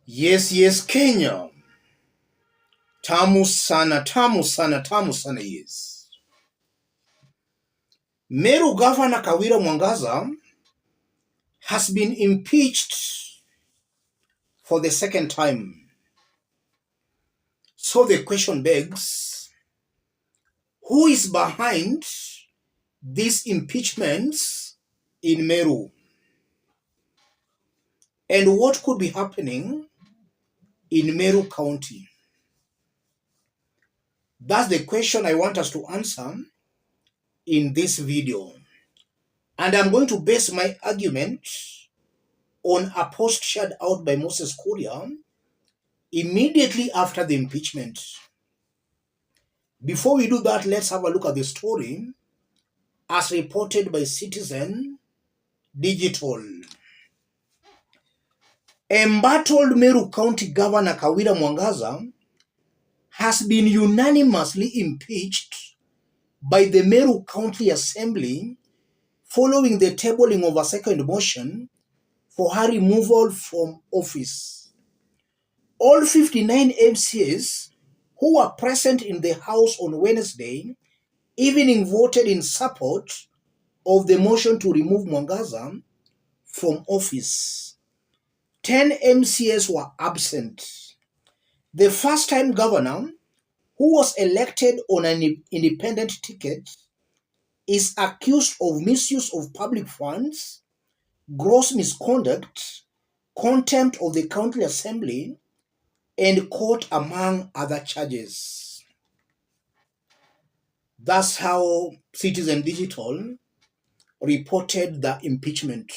Yes, Kenya. Tamu sana, tamu sana, tamu sana, yes. Meru Governor Kawira Mwangaza has been impeached for the second time. So the question begs, who is behind these impeachments in Meru? And what could be happening in Meru County? That's the question I want us to answer in this video. And I'm going to base my argument on a post shared out by Moses Kuria immediately after the impeachment. Before we do that, let's have a look at the story as reported by Citizen Digital. Embattled Meru County Governor Kawira Mwangaza has been unanimously impeached by the Meru County Assembly following the tabling of a second motion for her removal from office. All 59 MCAs who were present in the House on Wednesday evening voted in support of the motion to remove Mwangaza from office. 10 MCAs were absent. The first-time governor, who was elected on an independent ticket, is accused of misuse of public funds, gross misconduct, contempt of the county assembly, and court, among other charges. That's how Citizen Digital reported the impeachment.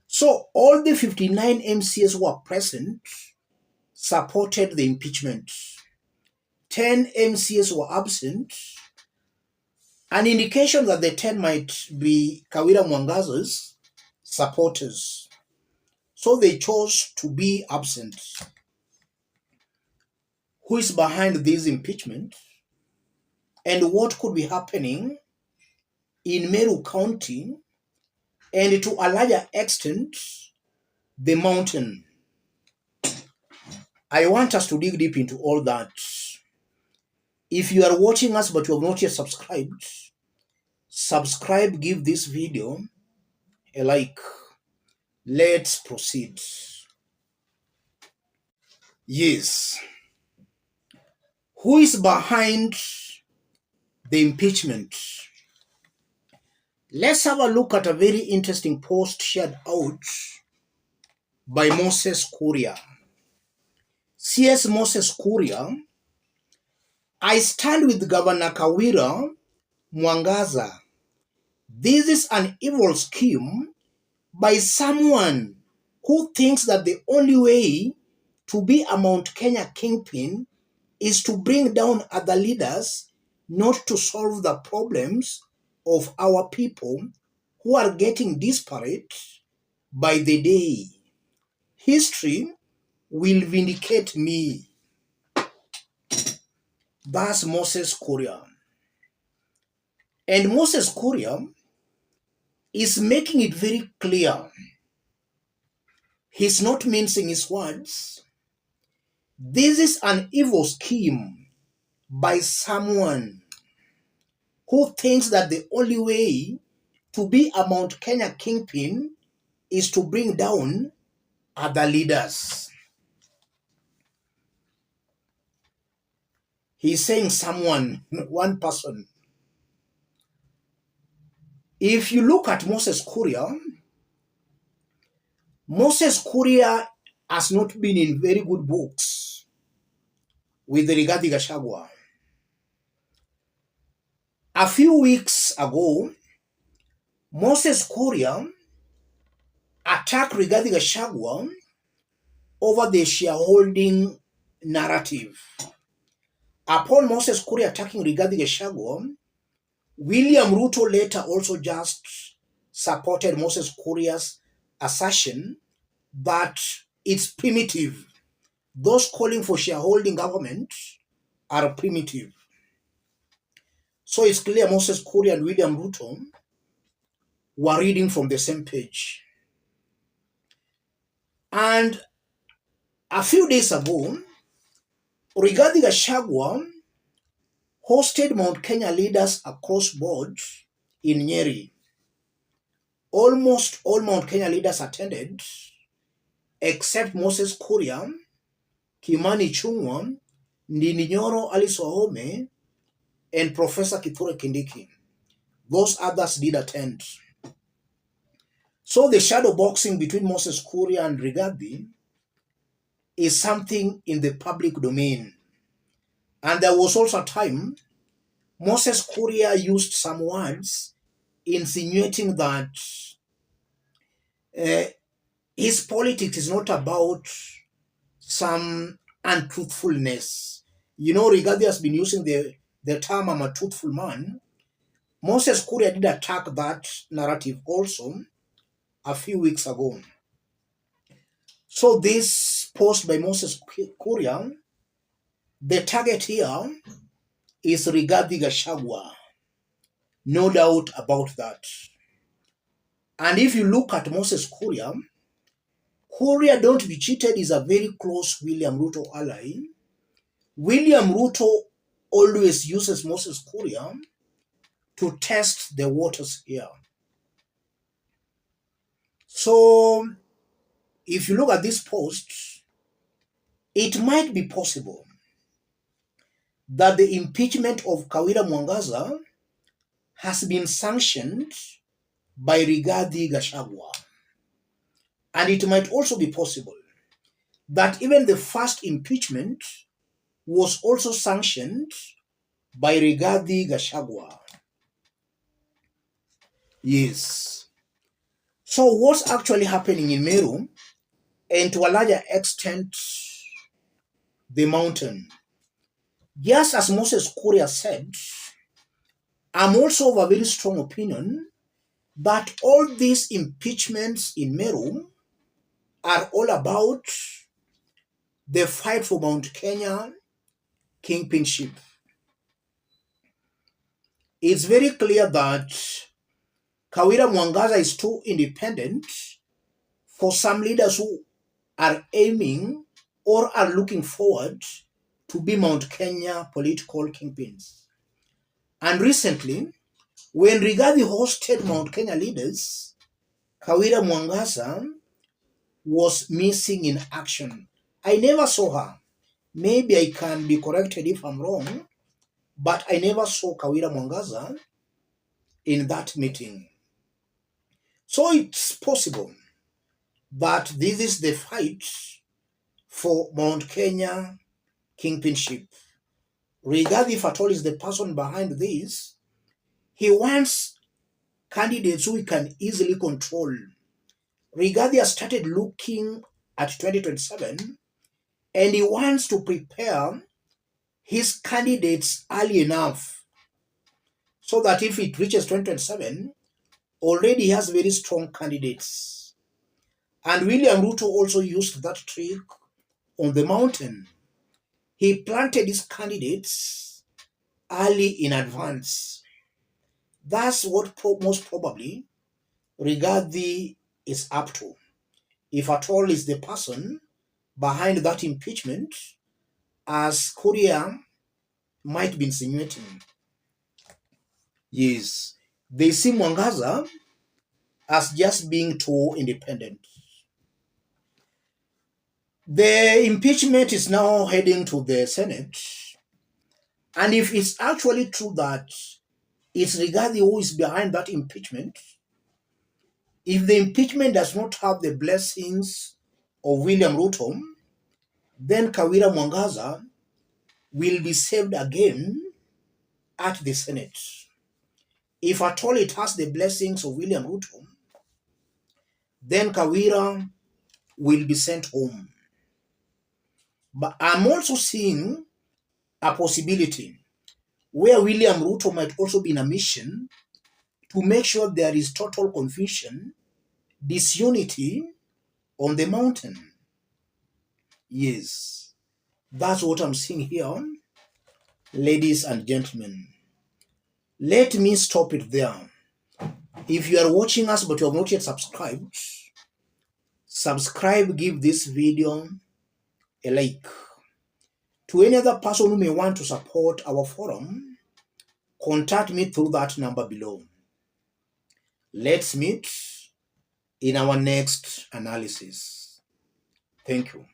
So all the 59 MCAs who were present supported the impeachment. 10 MCAs were absent, an indication that the 10 might be Kawira Mwangaza's supporters. So they chose to be absent. Who is behind this impeachment? And what could be happening in Meru County and to a larger extent, the mountain? I want us to dig deep into all that. If you are watching us but you have not yet subscribed, subscribe, give this video a like. Let's proceed. Yes. Who is behind the impeachment? Let's have a look at a very interesting post shared out by Moses Kuria. CS Moses Kuria, I stand with Governor Kawira Mwangaza. This is an evil scheme by someone who thinks that the only way to be a Mount Kenya kingpin is to bring down other leaders, not to solve the problems of our people who are getting disparate by the day. History will vindicate me. That's Moses Kuria. And Moses Kuria is making it very clear. He's not mincing his words. This is an evil scheme by someone who thinks that the only way to be a Mount Kenya kingpin is to bring down other leaders. He's saying someone, one person. If you look at Moses Kuria has not been in very good books with Rigathi Gachagua. A few weeks ago, Moses Kuria attacked Rigathi Gachagua over the shareholding narrative. Upon Moses Kuria attacking Rigathi Gachagua, William Ruto later also just supported Moses Kuria's assertion that it's primitive. Those calling for shareholding government are primitive. So it's clear Moses Kuria and William Ruto were reading from the same page. And A few days ago, Rigathi Gachagua hosted Mount Kenya leaders across board in Nyeri. Almost all Mount Kenya leaders attended, except Moses Kuria, Kimani Ichung'wah, Ndindi Nyoro Alice Wahome, and Professor Kithure Kindiki. Those others did attend. So the shadow boxing between Moses Kuria and Rigathi is something in the public domain. And there was also a time Moses Kuria used some words insinuating that his politics is not about some untruthfulness. You know, Rigathi has been using the term "I'm a truthful man." Moses Kuria did attack that narrative also a few weeks ago. So this post by Moses Kuria, the target here is Rigathi Gachagua. No doubt about that. And if you look at Moses Kuria, don't be cheated, is a very close William Ruto ally. William Ruto always uses Moses Kuria to test the waters here. So if you look at this post, it might be possible that the impeachment of Kawira Mwangaza has been sanctioned by Rigathi Gachagua. And it might also be possible that even the first impeachment was also sanctioned by Rigathi Gachagua. Yes. So what's actually happening in Meru, and to a larger extent, the mountain? Just as Moses Kuria said, I'm also of a very strong opinion that all these impeachments in Meru are all about the fight for Mount Kenya kingpinship. It's very clear that Kawira Mwangaza is too independent for some leaders who are aiming or are looking forward to be Mount Kenya political kingpins. And recently, when Rigathi hosted Mount Kenya leaders, Kawira Mwangaza was missing in action. I never saw her. Maybe I can be corrected if I'm wrong, but I never saw Kawira Mwangaza in that meeting. So it's possible that this is the fight for Mount Kenya kingpinship. Rigathi, if at all, is the person behind this. He wants candidates who he can easily control. Rigathi has started looking at 2027, and he wants to prepare his candidates early enough so that if it reaches 2027, already he has very strong candidates. And William Ruto also used that trick on the mountain. He planted his candidates early in advance. That's what most probably Rigathi is up to, if at all is the person behind that impeachment, as Kuria might be insinuating. Yes, they see Mwangaza as just being too independent. The impeachment is now heading to the Senate, and if it's actually true that it's Rigathi who is behind that impeachment, if the impeachment does not have the blessings of William Ruto, then Kawira Mwangaza will be saved again at the Senate. If at all it has the blessings of William Ruto, then Kawira will be sent home. But I'm also seeing a possibility where William Ruto might also be in a mission to make sure there is total confusion, disunity on the mountain. Yes, that's what I'm seeing here, ladies and gentlemen. Let me stop it there. If you are watching us but you have not yet subscribed, subscribe, give this video a like. To any other person who may want to support our forum, contact me through that number below. Let's meet in our next analysis. Thank you.